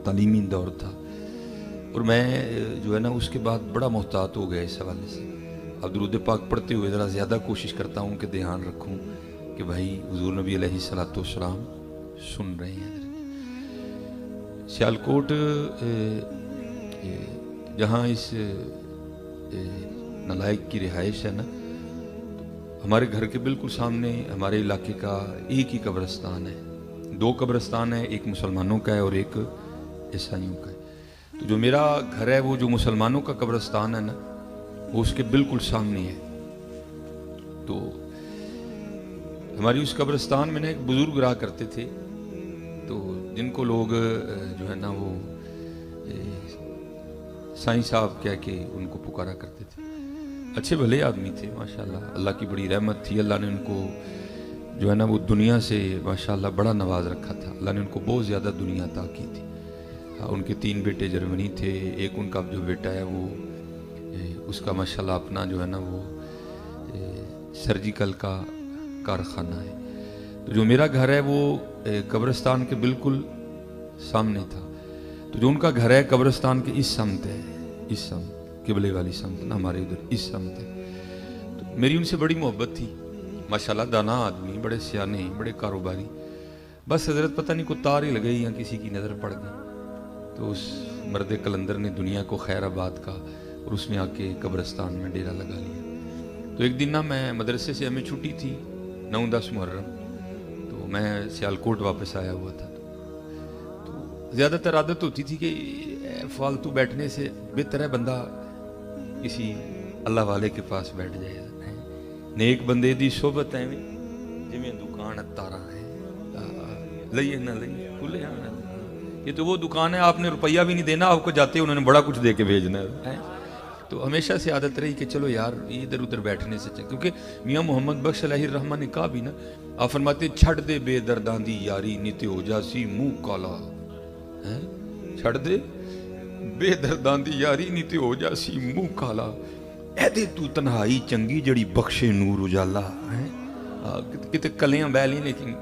تعلیمی دور تھا، اور میں جو ہے نا اس کے بعد بڑا محتاط ہو گیا اس حوالے سے. اب درود پاک پڑھتے ہوئے ذرا زیادہ کوشش کرتا ہوں کہ دھیان رکھوں کہ بھائی حضور نبی علیہ الصلوۃ والسلام سن رہے ہیں. سیالکوٹ جہاں اس نالائق کی رہائش ہے نا، ہمارے گھر کے بالکل سامنے ہمارے علاقے کا ایک ہی قبرستان ہے. 2 قبرستان ہیں، ایک مسلمانوں کا ہے اور ایک عیسائیوں کا ہے. تو جو میرا گھر ہے وہ جو مسلمانوں کا قبرستان ہے نا، وہ اس کے بالکل سامنے ہے. تو ہماری اس قبرستان میں نا ایک بزرگ رہا کرتے تھے، تو جن کو لوگ جو ہے نا وہ سائیں صاحب کہہ کے ان کو پکارا کرتے تھے. اچھے بھلے آدمی تھے ماشاءاللہ، اللہ کی بڑی رحمت تھی. اللہ نے ان کو جو ہے نا وہ دنیا سے ماشاءاللہ بڑا نواز رکھا تھا. اللہ نے ان کو بہت زیادہ دنیا عطا کی تھی. ان کے 3 بیٹے جرمنی تھے. ایک ان کا جو بیٹا ہے وہ اس کا ماشاءاللہ اپنا جو ہے نا وہ سرجیکل کا کارخانہ ہے. تو جو میرا گھر ہے وہ قبرستان کے بالکل سامنے تھا. تو جو ان کا گھر ہے قبرستان کے اس سمت ہے، اس سمت قبلے والی سمت نا، ہمارے ادھر اس سمت ہے. تو میری ان سے بڑی محبت تھی ماشاءاللہ. دانا آدمی، بڑے سیانے، بڑے کاروباری. بس حضرت پتہ نہیں کوئی تار ہی لگئی یا کسی کی نظر پڑ گئی، تو اس مرد کلندر نے دنیا کو خیر آباد کا اور اس نے آ کے قبرستان میں ڈیرا لگا لیا. تو ایک دن نا میں مدرسے سے، ہمیں چھٹی تھی 9-10 محرم، تو میں سیالکوٹ واپس آیا ہوا تھا. تو زیادہ تر عادت ہوتی تھی کہ فالتو بیٹھنے سے بہتر ہے بندہ کسی اللہ والے کے پاس بیٹھ جائے. نیک بندے دی صحبت ہے جویں دکان تارا ہے، لئیے نہ لئیے کھلے آنا. یہ تو وہ دکان ہے، آپ نے روپیہ بھی نہیں دینا، آپ کو جاتے انہوں نے بڑا کچھ دے کے بھیجنا ہے. تو ہمیشہ سے عادت رہی کہ چلو یار ادھر ادھر بیٹھنے سے چاہیے. کیونکہ میاں محمد بخش علیہ الرحمہ نے کہا بھی نا، آپ فرماتے چھڑ دے بے دردان دی یاری نیتے ہو جاسی منہ کالا. چھڑ دے بے دردان دی یاری نیتے ہو جاسی منہ کالا. اے دے تو تنہائی چنگی جڑی بخشے نور اجالا. کتے کلیاں بیلی لیکن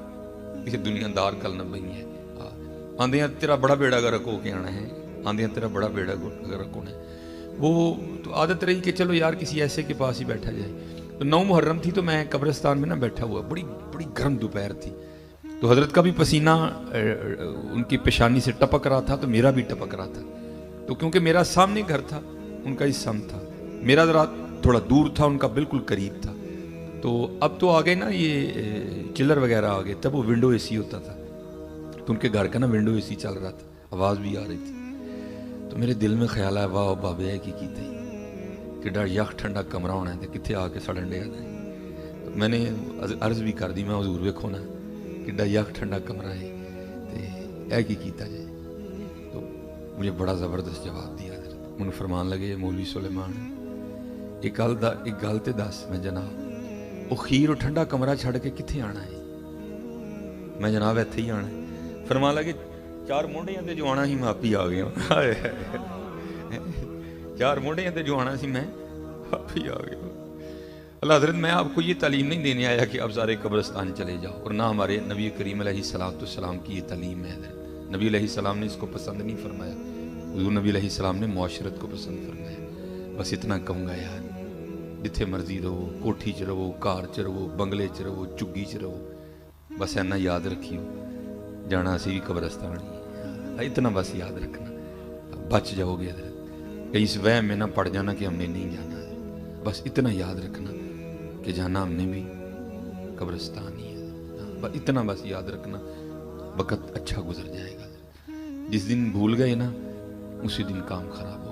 کسی دنیا دار کل نہ بہی ہے. آندیاں تیرا بڑا بیڑا گرک ہو کے آنا ہے، آندیاں تیرا بڑا بیڑا گرک ہونا ہے. وہ تو عادت رہی کہ چلو یار کسی ایسے کے پاس ہی بیٹھا جائے. تو 9 محرم تھی تو میں قبرستان میں نا بیٹھا ہوا، بڑی بڑی گرم دوپہر تھی. تو حضرت کا بھی پسینہ ان کی پیشانی سے ٹپک رہا تھا، تو میرا بھی ٹپک رہا تھا. تو کیونکہ میرا سامنے گھر تھا، ان کا اس سم تھا، میرا ذرا تھوڑا دور تھا، ان کا بالکل قریب تھا. تو اب تو آ گئے نا یہ چلر وغیرہ آ گئے، تب وہ ونڈو اے سی ہوتا تھا. تو ان کے گھر کا نا ونڈو اے سی چل رہا تھا، آواز بھی آ رہی تھی. تو میرے دل میں خیال آیا واہ بابے کی کیتے کڈا یخ ٹھنڈا کمرہ ہونا ہے تے کتنے آ کے سڑن ڈیا. تو میں نے عرض بھی کر دی، میں حضور ویکھو نا کڈا یخ ٹھنڈا کمرہ ہے تے اے کی کیتا جائے. تو مجھے بڑا زبردست جواب دیا. مجھے فرمان لگے مولوی سلیمان ایک گل تے دس. میں جناب وہ خیر و ٹھنڈا کمرہ چھڑ کے کتنے آنا ہے؟ میں جناب ایتھے ہی آنا ہے. فرمان لگے 4 مونڈیاں تے جو آنا ہی میں آپ ہی آ گیا. 4 مونڈیاں تے جو آنا سی میں آپ ہی آ گیا. اللہ حضرت میں آپ کو یہ تعلیم نہیں دینے آیا کہ آپ سارے قبرستان چلے جاؤ، اور نہ ہمارے نبی کریم علیہ السلام کی یہ تعلیم ہے. نبی علیہ السلام نے اس کو پسند نہیں فرمایا، حضور نبی علیہ السلام نے معاشرت کو پسند فرمایا. بس اتنا کہوں گا یار، جتھے مرضی رہو، کوٹھی چ رہو، کار چ رہو، بنگلے چ رہو، چگی چ رہو، بس اینا یاد رکھیو جانا اسی بھی قبرستان ہی. اتنا بس یاد رکھنا، بچ جاؤ گے. کہیں اس وہم میں نہ پڑ جانا کہ ہم نے نہیں جانا. بس اتنا یاد رکھنا کہ جانا ہم نے بھی قبرستان ہی ہے. اتنا بس یاد رکھنا، وقت اچھا گزر جائے گا. جس دن بھول گئے نا اسی دن کام خراب ہو